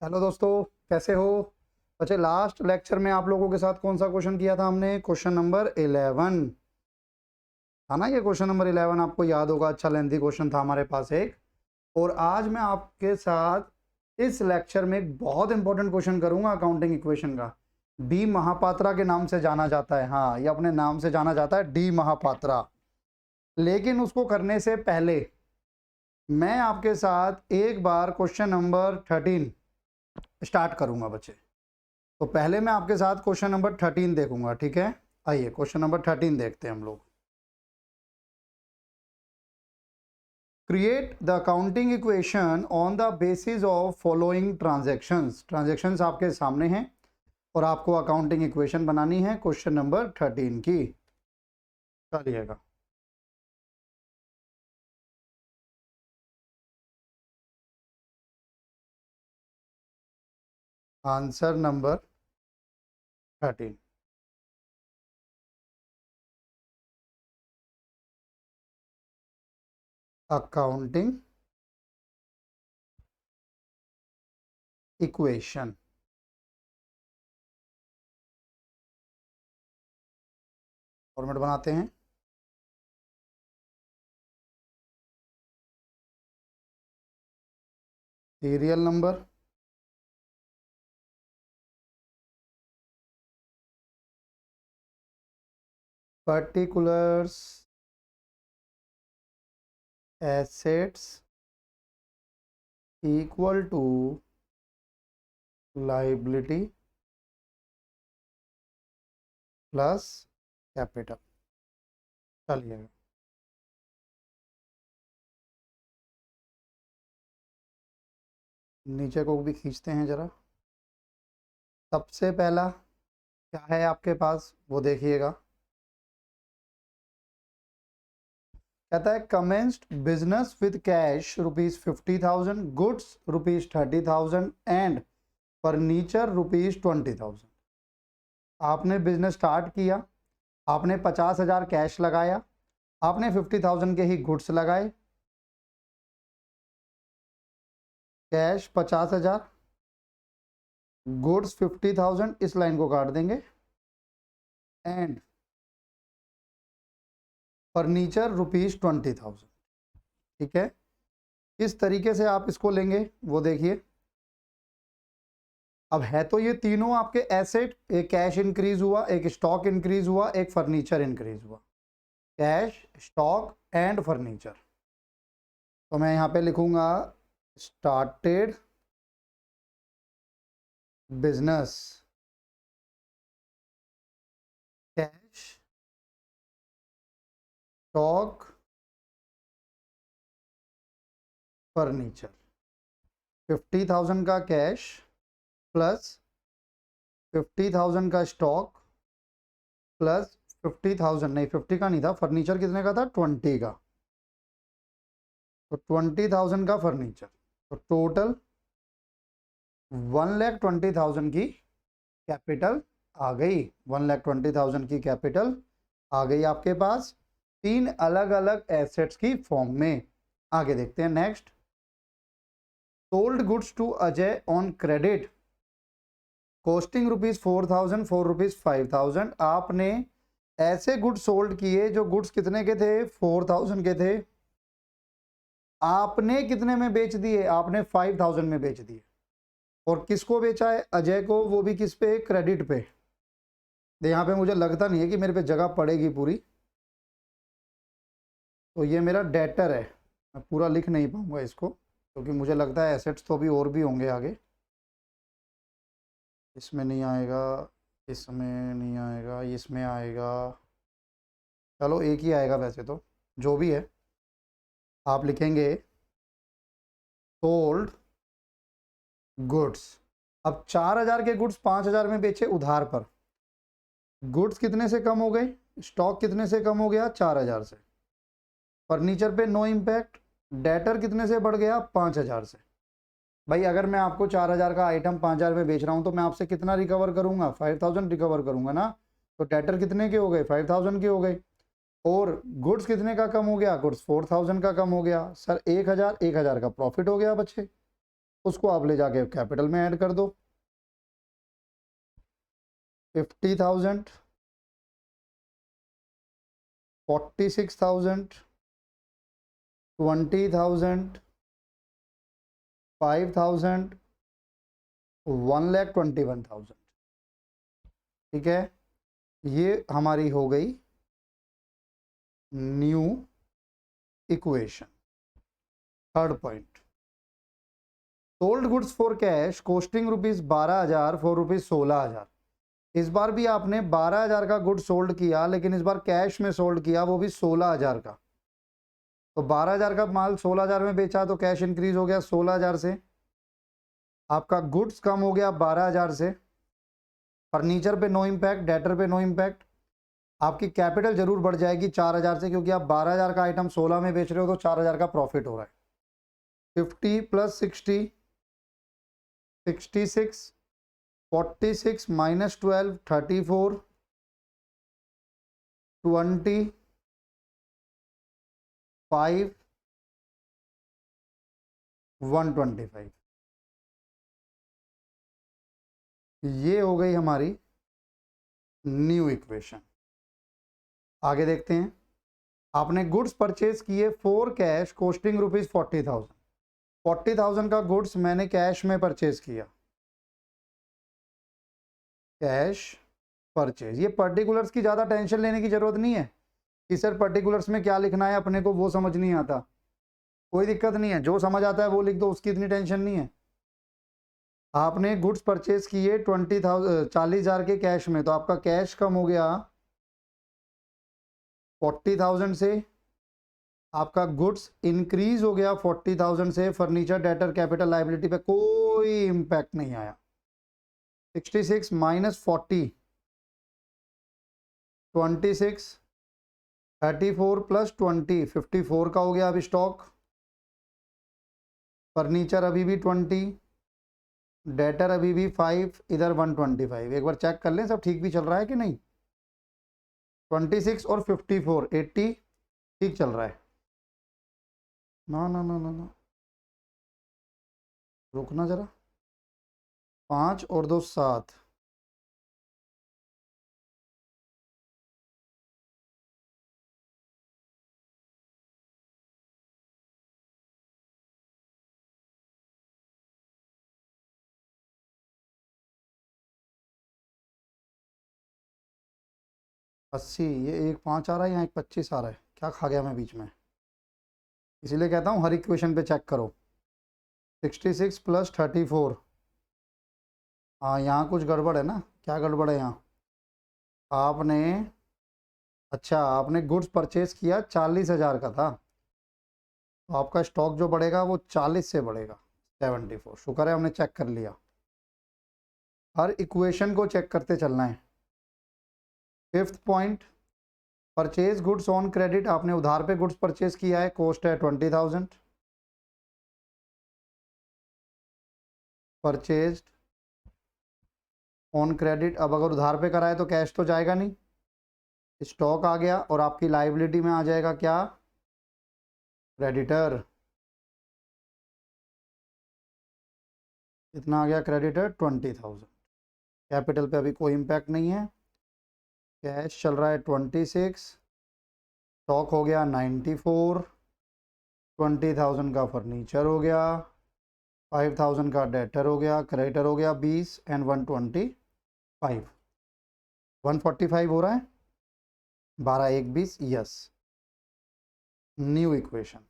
Hello दोस्तों, कैसे हो? अच्छा, लास्ट लेक्चर में आप लोगों के साथ कौन सा क्वेश्चन किया था हमने? क्वेश्चन नंबर 11 था ना। ये क्वेश्चन नंबर 11 आपको याद होगा, अच्छा लेंथी क्वेश्चन था हमारे पास एक। और आज मैं आपके साथ इस लेक्चर में एक बहुत इंपॉर्टेंट क्वेश्चन करूंगा अकाउंटिंग इक्वेशन का। डी महापात्रा के नाम से जाना जाता है। हाँ, ये अपने नाम से जाना जाता है, डी महापात्रा। लेकिन उसको करने से पहले मैं आपके साथ एक बार क्वेश्चन नंबर 13 स्टार्ट करूंगा बच्चे। तो पहले मैं आपके साथ क्वेश्चन नंबर 13 देखूंगा, ठीक है? आइए क्वेश्चन नंबर 13 देखते हैं हम लोग। Create the accounting equation on the basis of following transactions. Transactions आपके सामने हैं और आपको अकाउंटिंग इक्वेशन बनानी है क्वेश्चन नंबर 13 की। चलिएगा, answer number 13। Accounting equation. Format बनाते हैं। Serial number, particulars, assets equal to liability plus capital. चलिए, नीचे को भी खींचते हैं जरा। सबसे पहला क्या है आपके पास वो देखिएगा। कहता है commenced business with cash ₹50,000, goods ₹30,000 and furniture ₹20,000। आपने बिजनेस स्टार्ट किया, आपने 50,000 कैश लगाया, आपने 50,000 के ही गुड्स लगाए। कैश 50,000, गुड्स 50,000, इस लाइन को काट देंगे, एंड फर्नीचर ₹20,000। ठीक है, किस तरीके से आप इसको लेंगे वो देखिए। अब है तो ये तीनों आपके एसेट, एक कैश इंक्रीज हुआ, एक स्टॉक इंक्रीज हुआ, एक फर्नीचर इंक्रीज हुआ। Cash, stock and furniture. तो मैं यहां पे लिखूंगा started business, cash, stock, furniture. 50,000 का कैश प्लस 50,000 का स्टॉक प्लस 50,000 नहीं, 50 का नहीं था, फर्नीचर कितने का था? 20 का। तो 20,000 का फर्नीचर, तो टोटल 1,20,000 की कैपिटल आ गई। 1,20,000 की कैपिटल आ गई आपके पास, तीन अलग अलग एसेट्स की फॉर्म में। आगे देखते हैं next. Sold goods to Ajay on credit costing ₹4,000, ₹5,000। आपने ऐसे गुड्स सोल्ड किए जो गुड्स कितने के थे? 4,000 के थे। आपने कितने में बेच दिए? आपने 5,000 में बेच दिए। और किसको बेचा है? अजय को, वो भी किस पे? क्रेडिट पे। यहाँ पे मुझे लगता नहीं है कि मेरे पे जगह पड़ेगी पूरी, तो ये मेरा डेटर है। मैं पूरा लिख नहीं पाऊंगा इसको, क्योंकि मुझे लगता है एसेट्स तो अभी और भी होंगे आगे। इसमें नहीं आएगा, इसमें नहीं आएगा, इसमें आएगा। चलो एक ही आएगा वैसे तो, जो भी है। आप लिखेंगे सोल्ड गुड्स। अब 4,000 के गुड्स 5,000 में बेचे उधार पर। गुड्स कितने से कम हो गए? स्टॉक कितने से कम हो गया? 4,000 से। फर्नीचर पे नो इम्पैक्ट। डेटर कितने से बढ़ गया? 5,000 से। भाई अगर मैं आपको 4,000 का आइटम 5,000 में बेच रहा हूं तो मैं आपसे कितना रिकवर करूंगा? 5,000 रिकवर करूंगा ना। तो डेटर कितने के हो गए? 5,000 के हो गए। और गुड्स कितने का कम हो गया? गुड्स 4,000 का कम हो गया। सर 1,000 का प्रॉफिट हो गया बच्चे। उसको आप ले जाके कैपिटल में ऐड कर दो। 50,000, 46,000, 20,000, 5,000, 1,21,000। ठीक है, ये हमारी हो गई new equation. Third point, sold goods for cash costing ₹12,000 for ₹16,000। इस बार भी आपने 12,000 का गुड सोल्ड किया, लेकिन इस बार कैश में सोल्ड किया, वो भी 16,000 का। तो 12,000 का माल 16,000 में बेचा तो कैश इंक्रीज हो गया 16,000 से, आपका गुड्स कम हो गया 12,000 से। फर्नीचर पे नो इम्पैक्ट, डेटर पे नो इम्पैक्ट। आपकी कैपिटल जरूर बढ़ जाएगी 4,000 से, क्योंकि आप 12,000 का आइटम 16 में बेच रहे हो तो 4,000 का प्रॉफिट हो रहा है। 50 प्लस 60, 66, 46 माइनस 12, 34, 20, 5, 125। ये हो गई हमारी न्यू इक्वेशन। आगे देखते हैं। आपने गुड्स परचेज किए फॉर कैश कॉस्टिंग ₹40,000। 40,000 का गुड्स मैंने कैश में परचेज किया, कैश परचेज। ये पर्टिकुलर्स की ज़्यादा टेंशन लेने की ज़रूरत नहीं है कि सर पर्टिकुलर्स में क्या लिखना है, अपने को वो समझ नहीं आता। कोई दिक्कत नहीं है, जो समझ आता है वो लिख दो, उसकी इतनी टेंशन नहीं है। आपने गुड्स परचेज किए 40,000 के कैश में, तो आपका कैश कम हो गया 40,000 से, आपका गुड्स इंक्रीज हो गया 40,000 से। फर्नीचर, डेटर, कैपिटल, लाइबिलिटी पे कोई इंपैक्ट नहीं आया। 66 माइनस 40, 26, 34 प्लस 20, 54 का हो गया अब स्टॉक। फर्नीचर अभी भी 20, डेटर अभी भी 5, इधर 125। एक बार चेक कर लें सब ठीक भी चल रहा है कि नहीं। 26 और 54, 80 ठीक चल रहा है। ना ना ना ना ना, रुकना जरा। 5 और 2 7, अस्सी। ये एक 5 आ रहा है, यहाँ एक 25 आ रहा है, क्या खा गया मैं बीच में। इसीलिए कहता हूँ हर इक्वेशन पे चेक करो। 66 प्लस 34, हाँ यहाँ कुछ गड़बड़ है ना। क्या गड़बड़ है यहाँ? आपने, अच्छा आपने गुड्स परचेज किया 40,000 का था, तो आपका स्टॉक जो बढ़ेगा वो 40 से बढ़ेगा 74। शुक्र है हमने चेक कर लिया। हर इक्वेशन को चेक करते चलना है। Fifth point, purchase goods on credit. आपने उधार पे गुड्स परचेज किया है, कॉस्ट है 20,000। परचेज ऑन क्रेडिट, अब अगर उधार पे कराए तो कैश तो जाएगा नहीं, स्टॉक आ गया और आपकी लाइबिलिटी में आ जाएगा क्या, क्रेडिटर। इतना आ गया क्रेडिटर 20,000। कैपिटल पे अभी कोई इम्पैक्ट नहीं है। कैश चल रहा है 26, स्टॉक हो गया 94, 20,000 का फर्नीचर हो गया, 5,000 का डेटर हो गया, क्रेडिटर हो गया 20 एंड 125, 145 हो रहा है। 12 1 20, यस, न्यू इक्वेशन।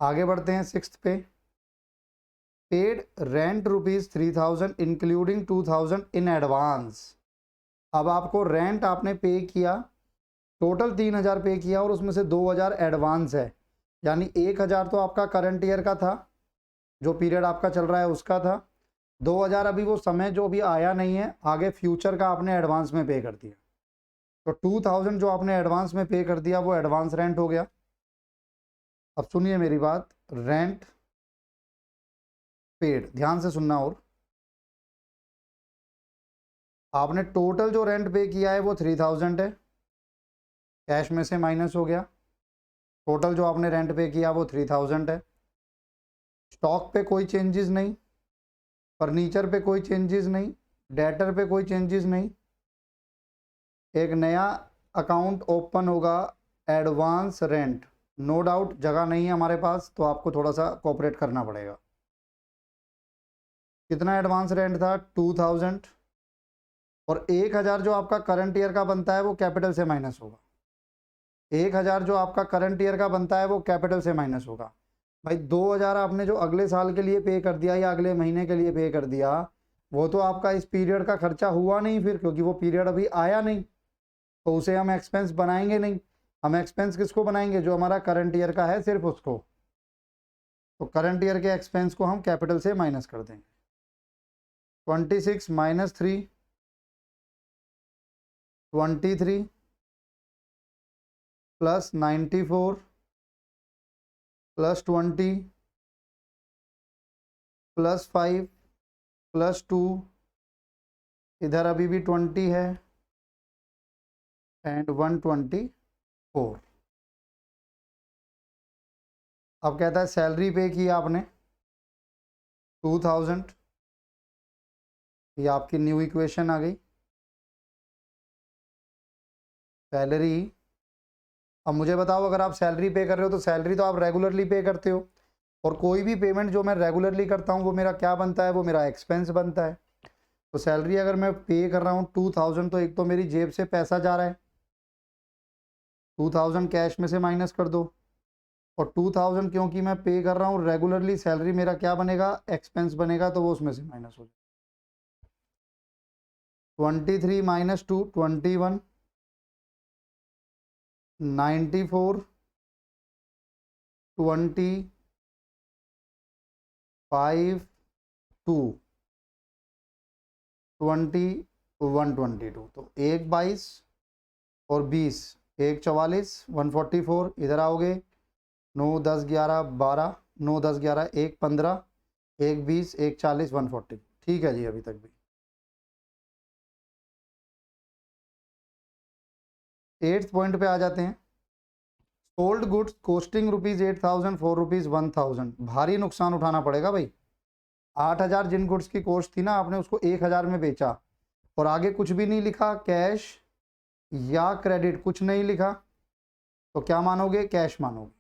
आगे बढ़ते हैं सिक्स्थ पे। Paid rent ₹3,000 including 2,000 in advance. अब आपको रेंट आपने पे किया, टोटल 3,000 पे किया और उसमें से 2,000 एडवांस है, यानी 1,000 तो आपका करंट ईयर का था, जो पीरियड आपका चल रहा है उसका था। 2,000 अभी वो समय जो अभी आया नहीं है, आगे फ्यूचर का आपने एडवांस में पे कर दिया। तो 2,000 जो आपने एडवांस में पे कर दिया वो एडवांस रेंट हो गया। अब सुनिए मेरी बात, रेंट पेड, ध्यान से सुनना। और आपने टोटल जो रेंट पे किया है वो 3,000 है, कैश में से माइनस हो गया। टोटल जो आपने रेंट पे किया वो 3,000 है। स्टॉक पे कोई चेंजेस नहीं, फर्नीचर पे कोई चेंजेस नहीं, डेटर पे कोई चेंजेस नहीं। एक नया अकाउंट ओपन होगा, एडवांस रेंट, नो डाउट जगह नहीं है हमारे पास तो आपको थोड़ा सा कोऑपरेट करना पड़ेगा। कितना एडवांस रेंट था? 2000। और 1000 जो आपका करंट ईयर का बनता है वो कैपिटल से माइनस होगा। 1000 जो आपका करंट ईयर का बनता है वो कैपिटल से माइनस होगा। भाई 2000 आपने जो अगले साल के लिए पे कर दिया या अगले महीने के लिए पे कर दिया, वो तो आपका इस पीरियड का खर्चा हुआ नहीं फिर, क्योंकि वो पीरियड अभी आया नहीं, तो उसे हम एक्सपेंस बनाएंगे नहीं। हम एक्सपेंस किसको बनाएंगे? जो हमारा करंट ईयर का है सिर्फ उसको। तो करंट ईयर के एक्सपेंस को हम कैपिटल से माइनस कर देंगे। 26 minus 3, 23 plus 94 plus 20 plus 5 plus 2, इधर अभी भी 20 है, एंड 124। अब कहता है सैलरी पे की आपने 2000, ये आपकी न्यू इक्वेशन आ गई। सैलरी, अब मुझे बताओ अगर आप सैलरी पे कर रहे हो तो सैलरी तो आप रेगुलरली पे करते हो, और कोई भी पेमेंट जो मैं रेगुलरली करता हूँ वो मेरा क्या बनता है? वो मेरा एक्सपेंस बनता है। तो सैलरी अगर मैं पे कर रहा हूँ 2000, तो एक तो मेरी जेब से पैसा जा रहा है, 2000 कैश में से माइनस कर दो, और 2000 क्योंकि मैं पे कर रहा हूँ रेगुलरली, सैलरी मेरा क्या बनेगा? एक्सपेंस बनेगा, तो वो उसमें से माइनस हो जाए। 23 माइनस 2, 21, 94, 20, 5, 2, 20, 122। तो 1 22 और 20, 1 44, 144, इधर आओगे 9 10 11 12, 9 10 11 1 15, 1 20, 1 40, 140। ठीक है जी, अभी तक भी 8th पॉइंट पे आ जाते हैं। Sold goods costing ₹8000 4 ₹1000। भारी नुकसान उठाना पड़ेगा भाई। 8000 जिन गुड्स की कॉस्ट थी ना, आपने उसको 1000 में बेचा, और आगे कुछ भी नहीं लिखा, कैश या क्रेडिट कुछ नहीं लिखा, तो क्या मानोगे? कैश मानोगे,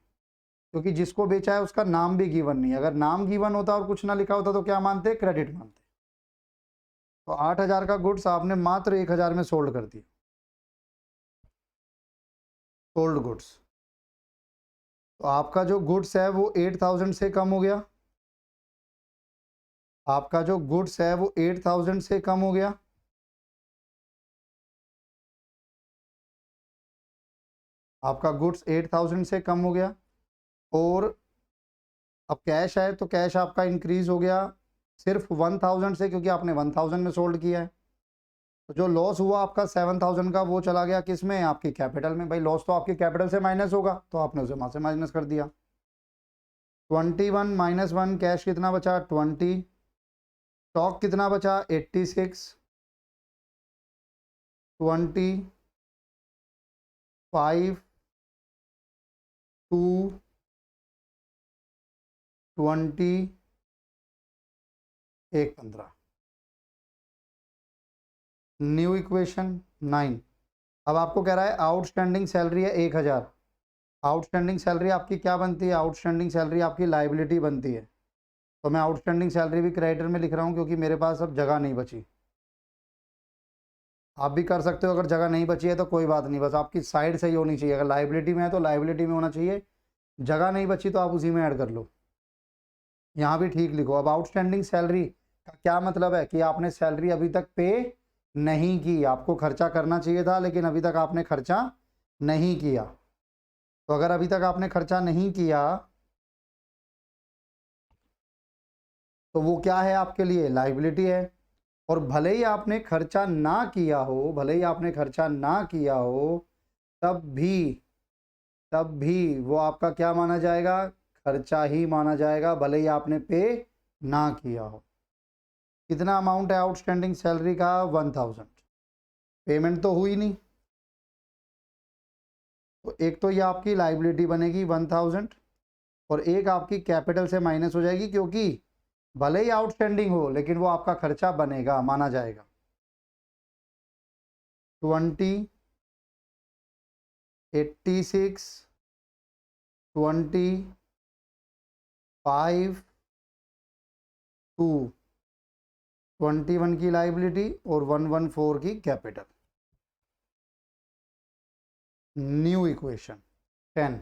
क्योंकि जिसको बेचा है उसका नाम भी गिवन नहीं है। अगर नाम गिवन होता और कुछ ना लिखा होता तो क्या मानते? क्रेडिट मानते। तो 8000 का गुड्स आपने मात्र 1000 में सोल्ड कर दिया, सोल्ड गुड्स। तो आपका जो गुड्स है वो 8000 से कम हो गया, आपका जो गुड्स है वो 8000 से कम हो गया। आपका गुड्स 8000 से कम हो गया, और अब कैश है तो कैश आपका इंक्रीज हो गया सिर्फ 1000 से, क्योंकि आपने 1000 में सोल्ड किया है। तो जो लॉस हुआ आपका 7000 का, वो चला गया किस में? आपकी कैपिटल में। भाई लॉस तो आपकी कैपिटल से माइनस होगा, तो आपने उसे वहां से माइनस कर दिया। 21 माइनस 1, कैश कितना बचा? 20, स्टॉक कितना बचा? 86, 20, 5, 2, 20, 1 15। New equation 9। अब आपको कह रहा है आउटस्टैंडिंग सैलरी है 1000। आउटस्टैंडिंग सैलरी आपकी क्या बनती है? आउटस्टैंडिंग सैलरी आपकी लाइबिलिटी बनती है। तो मैं आउटस्टैंडिंग सैलरी भी क्रेडिटर में लिख रहा हूँ, क्योंकि मेरे पास अब जगह नहीं बची। आप भी कर सकते हो, अगर जगह नहीं बची है तो कोई बात नहीं, बस आपकी साइड सही होनी चाहिए। अगर लाइबिलिटी में है तो लाइबिलिटी में होना चाहिए, जगह नहीं बची तो आप उसी में ऐड कर लो। यहाँ भी ठीक लिखो। अब आउटस्टैंडिंग सैलरी का क्या मतलब है? कि आपने सैलरी अभी तक पे नहीं की, आपको खर्चा करना चाहिए था लेकिन अभी तक आपने खर्चा नहीं किया। तो अगर अभी तक आपने खर्चा नहीं किया तो वो क्या है आपके लिए? लाइबिलिटी है। और भले ही आपने खर्चा ना किया हो, भले ही आपने खर्चा ना किया हो, तब भी वो आपका क्या माना जाएगा? खर्चा ही माना जाएगा, भले ही आपने पे ना किया हो। कितना अमाउंट है आउटस्टैंडिंग सैलरी का? 1000। पेमेंट तो हुई नहीं, तो एक तो ये आपकी लाइबिलिटी बनेगी 1000, और एक आपकी कैपिटल से माइनस हो जाएगी, क्योंकि भले ही आउटस्टैंडिंग हो लेकिन वो आपका खर्चा बनेगा, माना जाएगा। 20, 86, 25, 2, 21 की लाइबिलिटी और 114 की capital. New equation 10,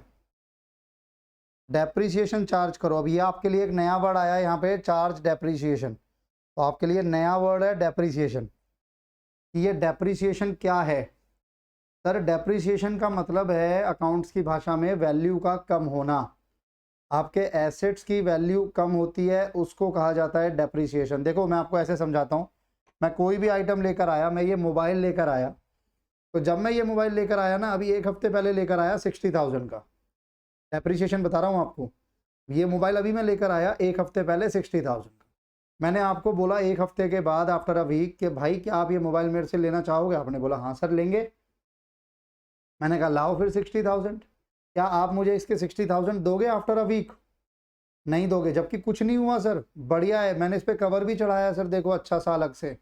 depreciation charge करो। अब ये आपके लिए एक नया वर्ड आया है यहाँ पे, चार्ज डेप्रिसिएशन। तो आपके लिए नया वर्ड है डेप्रिसिएशन। ये डेप्रिसिएशन क्या है सर? डेप्रिसिएशन का मतलब है अकाउंट्स की भाषा में वैल्यू का कम होना। आपके एसेट्स की वैल्यू कम होती है, उसको कहा जाता है डेप्रिसिएशन। देखो मैं आपको ऐसे समझाता हूँ, मैं कोई भी आइटम लेकर आया, मैं ये मोबाइल लेकर आया, तो जब मैं ये मोबाइल लेकर आया ना, अभी 1 हफ्ते पहले लेकर आया 60,000 का, डेप्रिसिएशन बता रहा हूँ आपको। ये मोबाइल अभी मैं लेकर आया 1 हफ्ते पहले 60,000 का। मैंने आपको बोला 1 हफ्ते के बाद आफ्टर अ वीक कि भाई क्या आप ये मोबाइल मेरे से लेना चाहोगे? आपने बोला हाँ सर लेंगे। मैंने कहा लाओ फिर 60,000। क्या आप मुझे इसके 60,000 दोगे आफ्टर अ वीक? नहीं दोगे, जबकि कुछ नहीं हुआ सर, बढ़िया है। मैंने इस पर कवर भी चढ़ाया सर, देखो अच्छा सा अलग से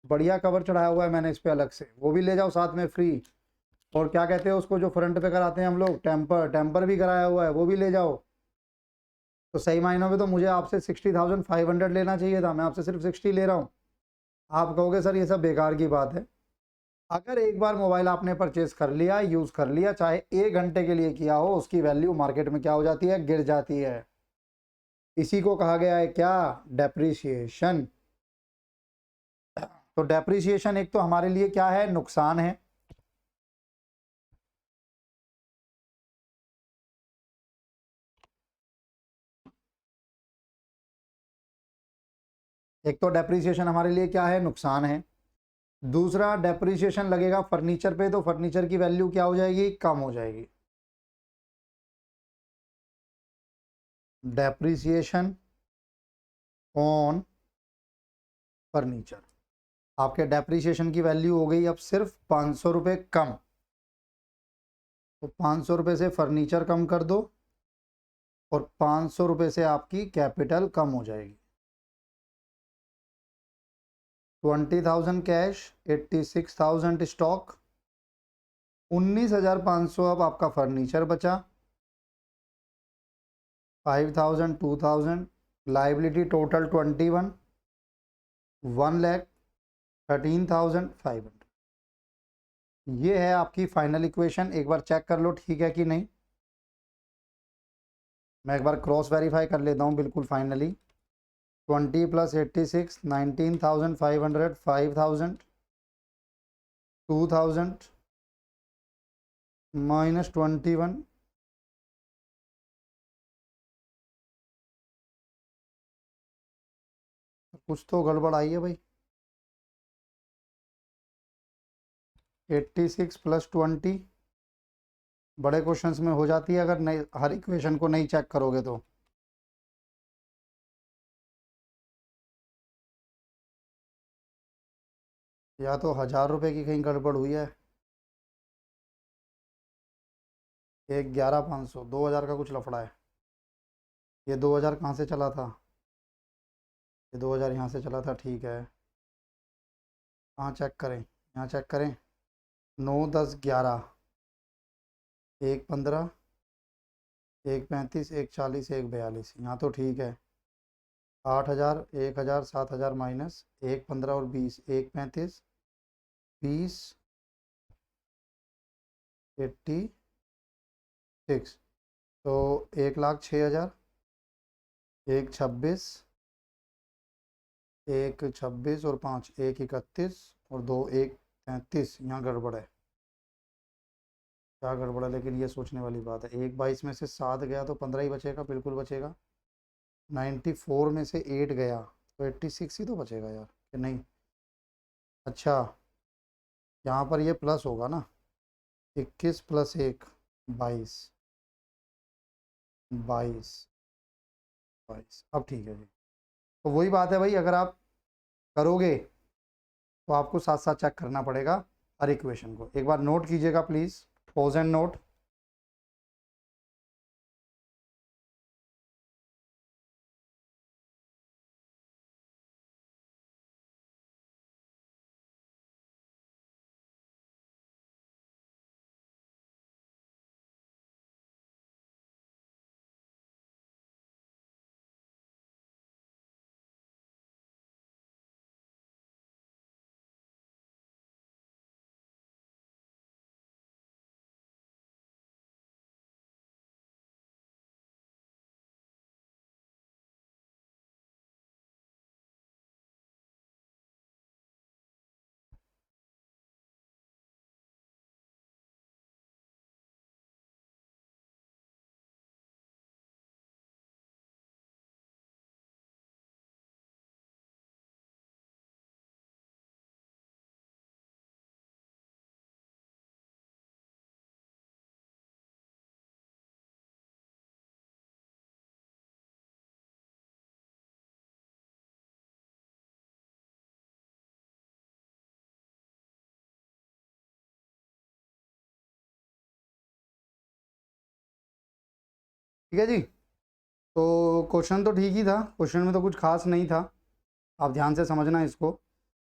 बढ़िया कवर चढ़ाया हुआ है मैंने इस पर अलग से, वो भी ले जाओ साथ में फ्री। और क्या कहते हैं उसको जो फ्रंट पे कराते हैं हम लोग, टेम्पर, टेम्पर भी कराया हुआ है, वो भी ले जाओ। तो सही मायनों में तो मुझे आपसे 60,500 लेना चाहिए था, मैं आपसे सिर्फ 60 ले रहा हूँ। आप कहोगे सर ये सब बेकार की बात है। अगर एक बार मोबाइल आपने परचेज कर लिया, यूज कर लिया, चाहे 1 घंटे के लिए किया हो, उसकी वैल्यू मार्केट में क्या हो जाती है? गिर जाती है। इसी को कहा गया है क्या? डेप्रिसिएशन। तो डेप्रिसिएशन एक तो हमारे लिए क्या है? नुकसान है। एक तो डेप्रिसिएशन हमारे लिए क्या है? नुकसान है। दूसरा, डेप्रिसिएशन लगेगा फर्नीचर पे, तो फर्नीचर की वैल्यू क्या हो जाएगी? कम हो जाएगी। डेप्रिसिएशन ऑन फर्नीचर, आपके डेप्रिसिएशन की वैल्यू हो गई अब सिर्फ 500 रुपये कम। तो 500 रुपये से फर्नीचर कम कर दो और 500 रुपये से आपकी कैपिटल कम हो जाएगी। 20,000 कैश, 86,000 स्टॉक, 19,500 अब आपका फर्नीचर बचा, 5,000, 2,000, लाइबिलिटी टोटल 21, 1,13,500। ये है आपकी फाइनल इक्वेशन। एक बार चेक कर लो ठीक है कि नहीं। मैं एक बार क्रॉस वेरीफाई कर लेता हूँ बिल्कुल फाइनली। 20 + 86, 19,500, 5,000, 2,000 -21, कुछ तो गड़बड़ आई है भाई। 86 + 20 बड़े क्वेश्चंस में हो जाती है अगर नहीं, हर इक्वेशन को नहीं चेक करोगे तो। या तो 1,000 रुपये की कहीं गड़बड़ हुई है। 11,500, 2,000 का कुछ लफड़ा है। ये 2,000 कहाँ से चला था? ये 2,000 यहाँ से चला था, ठीक है। कहाँ चेक करें? यहाँ चेक करें। 9, 10, 11, 1,15, 1,35, 1,40, 1,42, यहाँ तो ठीक है। 8,000, 1,000, 7,000 माइनस 1,15 और 20, 1,35, 20, 86, तो 1,06,000, 1,26, 1,26 और 5, 1,31 और 2, 1,33। यहाँ गड़बड़ है। क्या गड़बड़ है? लेकिन ये सोचने वाली बात है। 1,22 में से 7 गया तो 15 ही बचेगा, बिल्कुल बचेगा। 94 में से 8 गया तो 86 ही तो बचेगा यार, कि नहीं? अच्छा, यहाँ पर ये प्लस होगा ना, 21 + 1, 22, 22, 22। अब ठीक है जी। तो वही बात है भाई, अगर आप करोगे तो आपको साथ साथ चेक करना पड़ेगा हर इक्वेशन को। एक बार नोट कीजिएगा प्लीज़, पॉज एंड नोट। ठीक है जी। तो क्वेश्चन तो ठीक ही था, क्वेश्चन में तो कुछ खास नहीं था, आप ध्यान से समझना इसको।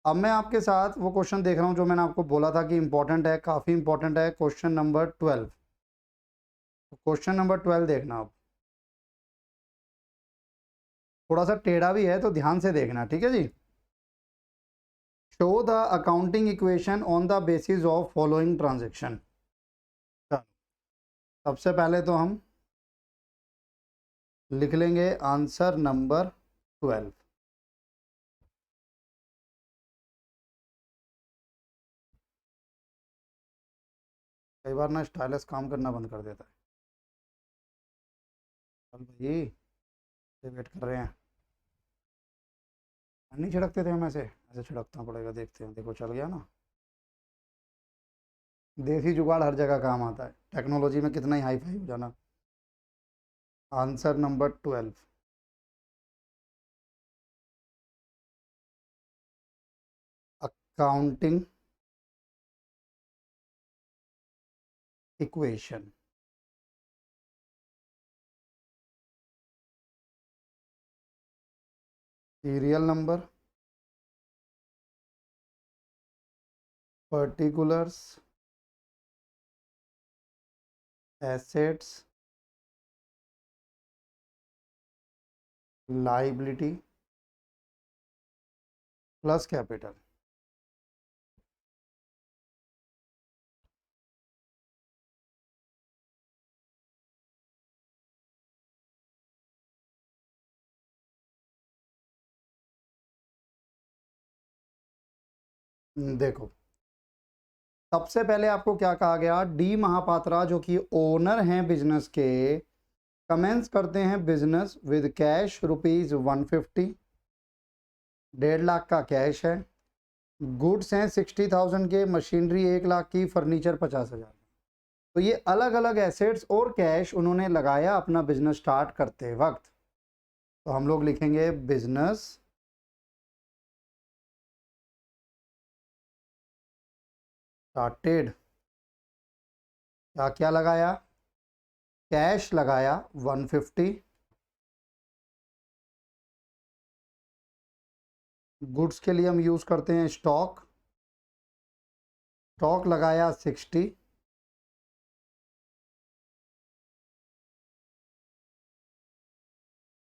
अब मैं आपके साथ वो क्वेश्चन देख रहा हूँ जो मैंने आपको बोला था कि इंपॉर्टेंट है, काफ़ी इंपॉर्टेंट है, क्वेश्चन नंबर 12। क्वेश्चन नंबर 12 देखना आप, थोड़ा सा टेढ़ा भी है तो ध्यान से देखना, ठीक है जी। Show the accounting equation on the basis of following transaction. सबसे पहले तो हम लिख लेंगे आंसर नंबर 12। कई बार ना स्टाइलस काम करना बंद कर देता है। चल भाई, ये वेट कर रहे हैं। नहीं छिड़कते थे हम, ऐसे ऐसे छिड़कना पड़ेगा, देखते हैं, देखो चल गया ना। देसी जुगाड़ हर जगह काम आता है, टेक्नोलॉजी में कितना ही हाई फाई हो जाना। Answer number 12, accounting equation. Serial number, particulars, assets, liability plus capital. देखो, सबसे पहले आपको क्या कहा गया, डी महापात्रा जो कि ओनर हैं बिजनेस के, कमेंस करते हैं business with cash rupees 150, 1.5 lakh का कैश है, गुड्स हैं 60,000 के, मशीनरी 1 लाख की, फर्नीचर 50,000। तो ये अलग अलग एसेट्स और कैश उन्होंने लगाया अपना बिजनेस स्टार्ट करते वक्त। तो हम लोग लिखेंगे बिजनेस स्टार्टेड, क्या क्या लगाया, कैश लगाया 150, गुड्स के लिए हम यूज करते हैं स्टॉक, स्टॉक लगाया 60,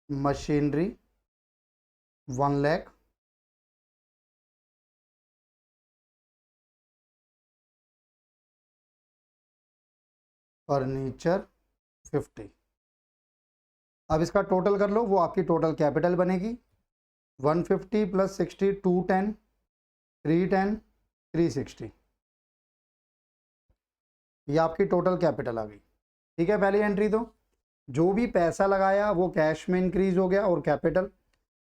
मशीनरी 1 लाख, फर्नीचर 50। अब इसका टोटल कर लो, वो आपकी टोटल कैपिटल बनेगी। 150 प्लस 60 210, 310, 360, ये आपकी टोटल कैपिटल आ गई। ठीक है, पहली एंट्री तो जो भी पैसा लगाया वो कैश में इंक्रीज हो गया और कैपिटल,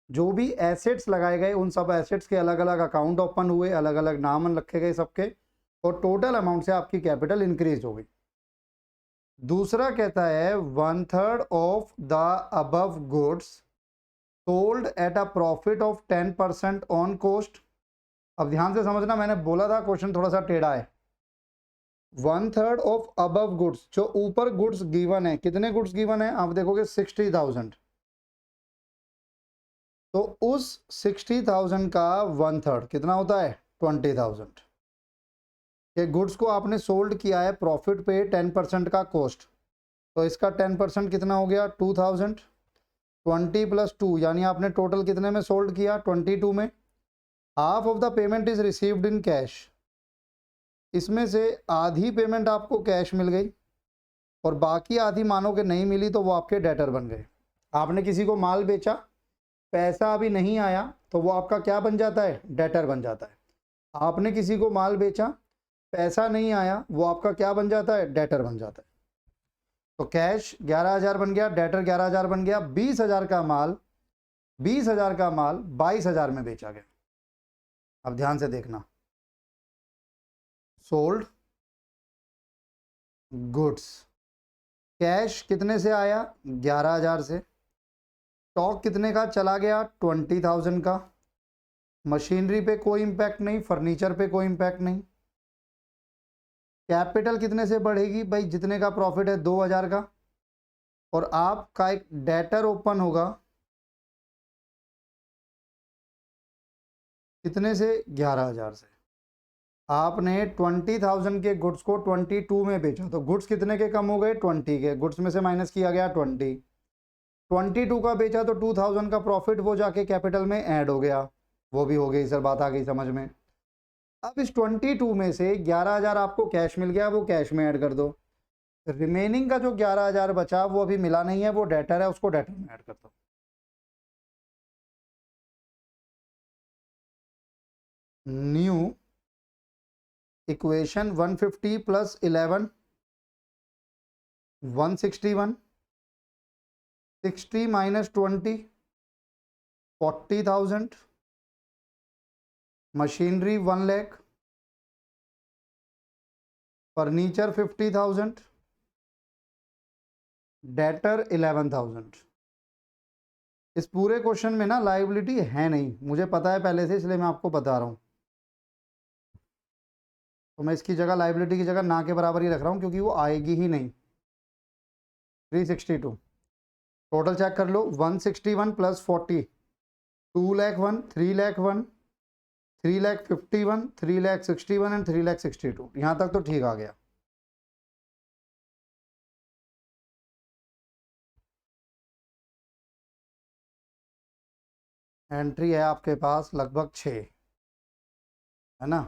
जो भी एसेट्स लगाए गए उन सब एसेट्स के अलग अलग अकाउंट ओपन हुए, अलग अलग नाम रखे गए सबके, और टोटल अमाउंट से आपकी कैपिटल इंक्रीज हो गई। दूसरा कहता है 1/3 of the above goods sold at a profit of 10% on cost. अब ध्यान से समझना, मैंने बोला था क्वेश्चन थोड़ा सा टेढ़ा है। 1/3 ऑफ अबव गुड्स, जो ऊपर गुड्स गिवन है, कितने गुड्स गिवन है आप देखोगे 60,000, तो उस 60,000 का 1/3 कितना होता है 20,000। ये गुड्स को आपने सोल्ड किया है प्रॉफिट पे 10% का कॉस्ट, तो इसका 10% कितना हो गया 2,000, 20 प्लस 2 यानी आपने टोटल कितने में सोल्ड किया 22 में। Half of the payment is received in cash, इसमें से आधी पेमेंट आपको कैश मिल गई और बाकी आधी मानो कि नहीं मिली तो वो आपके डेटर बन गए। आपने किसी को माल बेचा, पैसा अभी नहीं आया, तो वो आपका क्या बन जाता है डेटर बन जाता है। आपने किसी को माल बेचा, पैसा नहीं आया, वो आपका क्या बन जाता है डेटर बन जाता है। तो कैश 11,000 बन गया, डेटर 11,000 बन गया, 20,000 का माल 22,000 में बेचा गया। अब ध्यान से देखना, सोल्ड गुड्स, कैश कितने से आया 11,000 से, स्टॉक कितने का चला गया 20,000 का, मशीनरी पे कोई इंपैक्ट नहीं, फर्नीचर पे कोई इंपैक्ट नहीं, कैपिटल कितने से बढ़ेगी भाई, जितने का प्रॉफिट है 2,000 का, और आपका एक डेटर ओपन होगा कितने से, 11,000 से। आपने 20,000 के गुड्स को 22 में बेचा, तो गुड्स कितने के कम हो गए, 20 के। गुड्स में से माइनस किया गया 22 का बेचा, तो 2,000 का प्रॉफिट वो जाके कैपिटल में ऐड हो गया। वो भी हो गई सर, बात आ गई समझ में। अब इस 22 में से 11,000 आपको कैश मिल गया, वो कैश में ऐड कर दो। रिमेनिंग का जो 11,000 बचा वो अभी मिला नहीं है, वो डेटर है, उसको डेटर में ऐड कर दो। New equation 150 plus 11 161, 60 minus 20 40,000, machinery 1 lakh, furniture 50,000, debtor 11,000। इस पूरे क्वेश्चन में ना लायबिलिटी है नहीं, मुझे पता है पहले से, इसलिए मैं आपको बता रहा हूँ। तो मैं इसकी जगह लायबिलिटी की जगह ना के बराबर ही रख रहा हूँ, क्योंकि वो आएगी ही नहीं। 362 टोटल चेक कर लो, 161 प्लस 40 2,01,000, 3,01,000, 3,51,000, 3,61,000 एंड 3,62,000। यहाँ तक तो ठीक आ गया। एंट्री है आपके पास लगभग 6, है ना।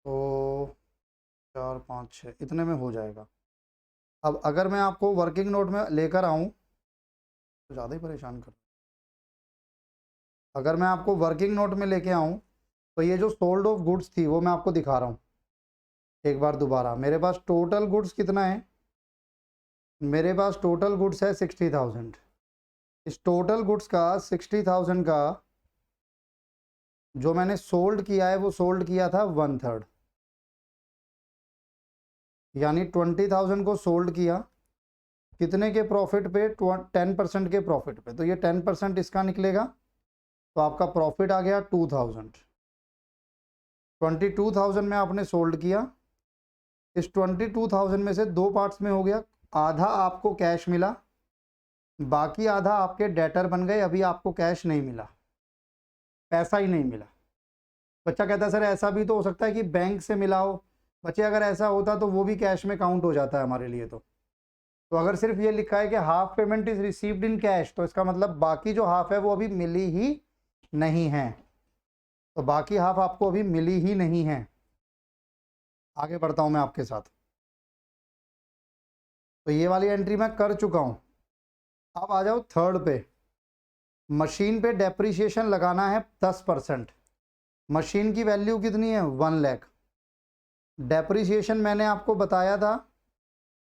तो 4 5 6 इतने में हो जाएगा। अब अगर मैं आपको वर्किंग नोट में लेकर आऊँ तो ज़्यादा ही परेशान कर, अगर मैं आपको वर्किंग नोट में लेके आऊँ तो ये जो सोल्ड ऑफ गुड्स थी वो मैं आपको दिखा रहा हूँ एक बार दोबारा। मेरे पास टोटल गुड्स कितना है, मेरे पास टोटल गुड्स है 60,000। इस टोटल गुड्स का 60,000 का जो मैंने सोल्ड किया है वो सोल्ड किया था 1/3, यानी 20,000 को सोल्ड किया कितने के प्रॉफिट पे, 10% के प्रॉफिट पे। तो ये 10% इसका निकलेगा, तो आपका प्रॉफिट आ गया 2,000। 22,000 में आपने सोल्ड किया, इस 22,000 में से दो पार्ट्स में हो गया, आधा आपको कैश मिला, बाकी आधा आपके डेटर बन गए। अभी आपको कैश नहीं मिला, पैसा ही नहीं मिला। बच्चा कहता है सर ऐसा भी तो हो सकता है कि बैंक से मिला हो। बच्चे अगर ऐसा होता तो वो भी कैश में काउंट हो जाता है हमारे लिए। तो अगर सिर्फ ये लिखा है कि half payment is received in cash, तो इसका मतलब बाकी जो हाफ है वो अभी मिली ही नहीं है। तो बाकी हाफ आपको अभी मिली ही नहीं है। आगे बढ़ता हूं मैं आपके साथ। तो ये वाली एंट्री मैं कर चुका हूं। अब आ जाओ थर्ड पे। मशीन पे डेप्रिसिएशन लगाना है 10%। मशीन की वैल्यू कितनी है, 1 लाख। डेप्रिसिएशन मैंने आपको बताया था,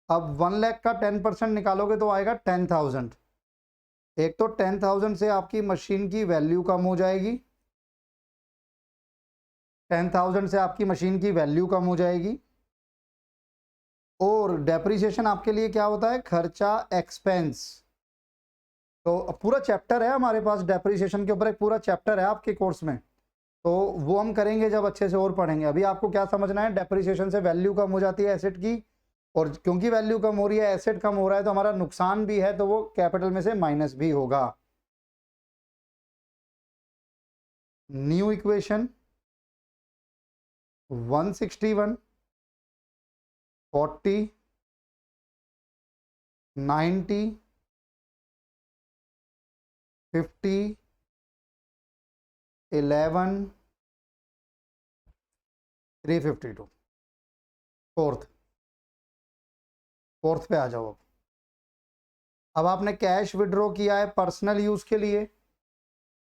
अब 1 लाख का 10% निकालोगे तो आएगा 10,000। एक तो 10,000 से आपकी मशीन की वैल्यू कम हो जाएगी, 10,000 से आपकी मशीन की वैल्यू कम हो जाएगी। और डेप्रिसिएशन आपके लिए क्या होता है, खर्चा, एक्सपेंस। तो पूरा चैप्टर है हमारे पास डेप्रिसिएशन के ऊपर, एक पूरा चैप्टर है आपके कोर्स में। तो वो हम करेंगे जब अच्छे से और पढ़ेंगे। अभी आपको क्या समझना है, डेप्रिसिएशन से वैल्यू कम हो जाती है एसेट की, और क्योंकि वैल्यू कम हो रही है, एसेट कम हो रहा है, तो हमारा नुकसान भी है, तो वो कैपिटल में से माइनस भी होगा। New equation 161 40 90 50 11 352। फोर्थ पे आ जाओ। अब आपने कैश विड्रॉ किया है पर्सनल यूज के लिए।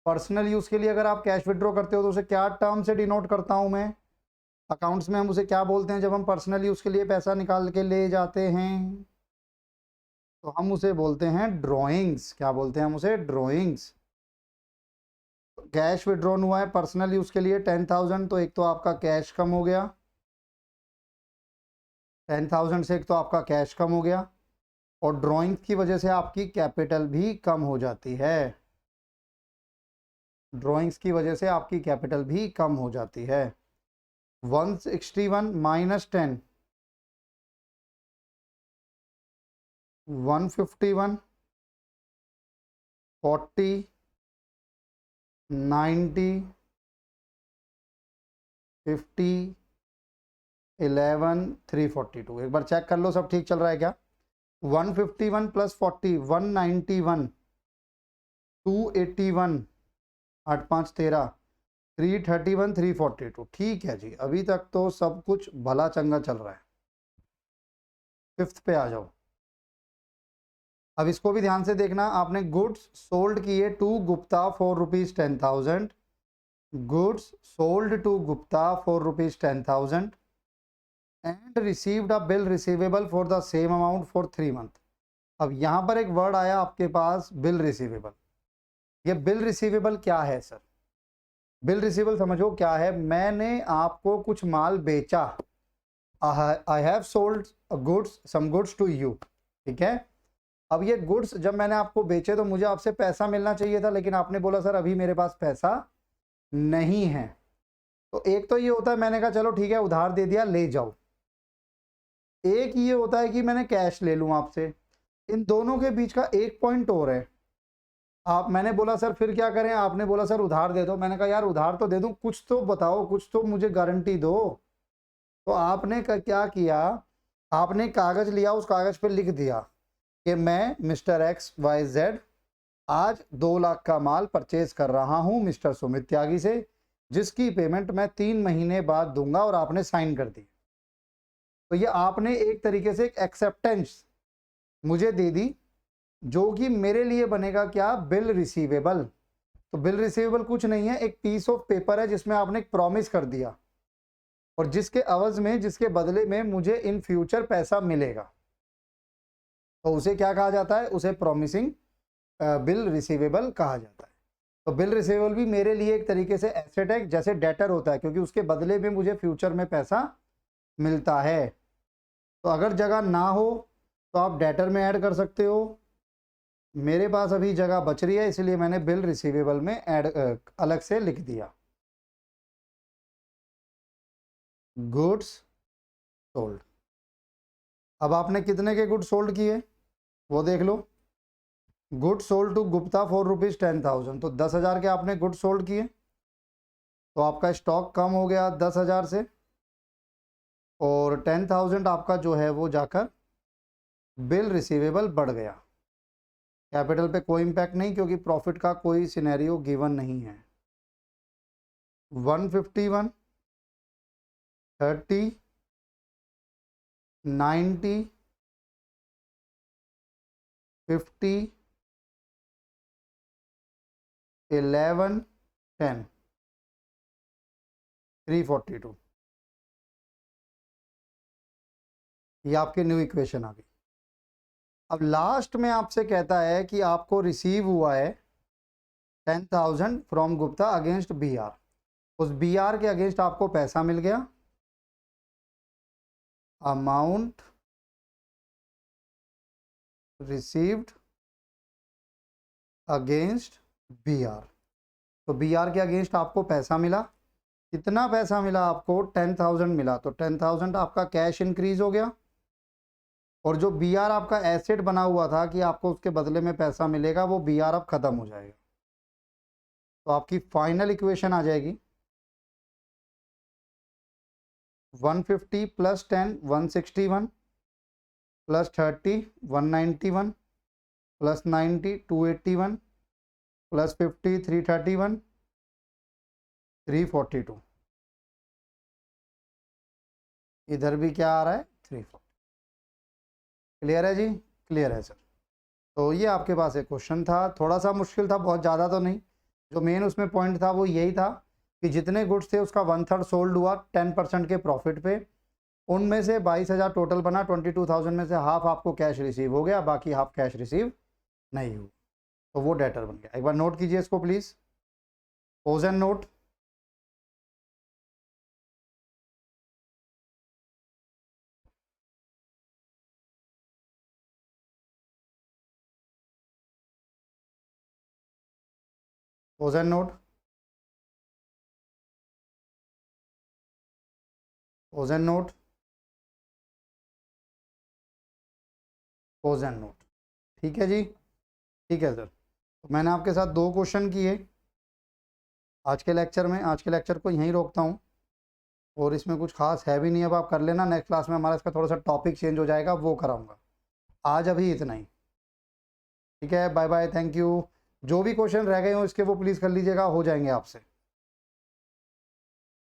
पर्सनल यूज के लिए अगर आप कैश विड्रॉ करते हो तो उसे क्या टर्म से डिनोट करता हूं मैं, अकाउंट्स में हम उसे क्या बोलते हैं जब हम पर्सनल यूज के लिए पैसा निकाल के ले जाते हैं, तो हम उसे बोलते हैं ड्रॉइंग्स। क्या बोलते हैं हम उसे, ड्रॉइंग्स। कैश विड्रॉन हुआ है पर्सनल यूज के लिए 10,000, तो एक तो आपका कैश कम हो गया, 10,000 से एक तो आपका कैश कम हो गया, और ड्रॉइंग्स की वजह से आपकी कैपिटल भी कम हो जाती है। ड्रॉइंग्स की वजह से आपकी कैपिटल भी कम हो जाती है। 161 माइनस 10 151, 40, 90, 50, 11, 342। एक बार चेक कर लो सब ठीक चल रहा है क्या। 151 प्लस 40 191, 281, 8 5 13, 331, 342। ठीक है जी, अभी तक तो सब कुछ भला चंगा चल रहा है। फिफ्थ पे आ जाओ। अब इसको भी ध्यान से देखना। आपने गुड्स सोल्ड किए to Gupta for ₹10,000, goods sold to Gupta for ₹10,000 and received a bill receivable for the same amount for 3 month. अब यहां पर एक वर्ड आया आपके पास, बिल रिसीवेबल। ये बिल रिसीवेबल क्या है सर? बिल रिसीवेबल समझो क्या है। मैंने आपको कुछ माल बेचा, I have sold goods, some goods to you, ठीक है। अब ये गुड्स जब मैंने आपको बेचे तो मुझे आपसे पैसा मिलना चाहिए था, लेकिन आपने बोला सर अभी मेरे पास पैसा नहीं है। तो एक तो ये होता है, मैंने कहा चलो ठीक है उधार दे दिया, ले जाओ। एक ये होता है कि मैंने कैश ले लूं आपसे। इन दोनों के बीच का एक पॉइंट और है। मैंने बोला सर फिर क्या करें, आपने बोला सर उधार दे दो। मैंने कहा यार उधार तो दे दूं, कुछ तो बताओ, कुछ तो मुझे गारंटी दो। तो आपने क्या किया, आपने कागज लिया, उस कागज पे लिख दिया कि मैं मिस्टर XYZ आज 2 लाख का माल परचेज कर रहा हूं मिस्टर सुमित त्यागी से, जिसकी पेमेंट मैं 3 महीने बाद दूंगा, और आपने साइन कर दी। तो ये आपने एक तरीके से एक एक्सेप्टेंस मुझे दे दी, जो कि मेरे लिए बनेगा क्या, बिल रिसीवेबल। तो बिल रिसीवेबल कुछ नहीं है, एक पीस ऑफ पेपर है जिसमें आपने एक प्रॉमिस कर दिया, और जिसके अवज में, जिसके बदले में मुझे इन फ्यूचर पैसा मिलेगा। तो उसे क्या कहा जाता है, उसे प्रॉमिसिंग बिल रिसीवेबल कहा जाता है। तो बिल रिसीवेबल भी मेरे लिए एक तरीके से एसेट है, जैसे डेटर होता है, क्योंकि उसके बदले में मुझे फ्यूचर में पैसा मिलता है। तो अगर जगह ना हो तो आप डेटर में ऐड कर सकते हो। मेरे पास अभी जगह बच रही है, इसलिए मैंने बिल रिसीवेबल में ऐड अलग से लिख दिया, गुड्स सोल्ड। अब आपने कितने के गुड्स सोल्ड किए वो देख लो। Good sold to Gupta for ₹10,000, तो 10,000 के आपने गुड सोल्ड किए, तो आपका स्टॉक कम हो गया 10,000 से, और 10,000 आपका जो है वो जाकर बिल रिसीवेबल बढ़ गया। कैपिटल पे कोई इम्पैक्ट नहीं, क्योंकि प्रॉफिट का कोई सिनेरियो गिवन नहीं है। 151, 30, 90, 50, 11, 10, 342। ये आपकी न्यू इक्वेशन आ गई। अब लास्ट में आपसे कहता है कि आपको रिसीव हुआ है 10,000 फ्रॉम गुप्ता अगेंस्ट BR। उस BR के अगेंस्ट आपको पैसा मिल गया, अमाउंट रिसीव्ड अगेंस्ट BR। तो BR के अगेंस्ट आपको पैसा मिला। कितना पैसा मिला आपको, 10,000 मिला। तो 10,000 आपका कैश इंक्रीज हो गया, और जो BR आपका एसेट बना हुआ था कि आपको उसके बदले में पैसा मिलेगा, वो BR अब खत्म हो जाएगा। तो आपकी फाइनल इक्वेशन आ जाएगी 150 प्लस 10 161, प्लस 30 191, प्लस 90 281, प्लस 50 331, 342। इधर भी क्या आ रहा है, 340। क्लियर है जी, क्लियर है सर। तो ये आपके पास एक क्वेश्चन था, थोड़ा सा मुश्किल था, बहुत ज़्यादा तो नहीं। जो मेन उसमें पॉइंट था वो यही था कि जितने गुड्स थे उसका 1/3 सोल्ड हुआ 10% के प्रॉफिट पे। उनमें से 22,000 टोटल बना, 22,000 में से हाफ आपको कैश रिसीव हो गया, बाकी हाफ कैश रिसीव नहीं हुआ, तो वो डेटर बन गया। एक बार नोट कीजिए इसको please, pause and note. Pause and note, pause and note. Cause and note. ठीक है जी, ठीक है सर। तो मैंने आपके साथ 2 क्वेश्चन किए आज के लेक्चर में। आज के लेक्चर को यहीं रोकता हूँ, और इसमें कुछ खास है भी नहीं, अब आप कर लेना। नेक्स्ट क्लास में हमारा इसका थोड़ा सा टॉपिक चेंज हो जाएगा, वो कराऊंगा। आज अभी इतना ही। ठीक है, बाय बाय, थैंक यू। जो भी क्वेश्चन रह गए हो इसके वो प्लीज़ कर लीजिएगा, हो जाएंगे आपसे।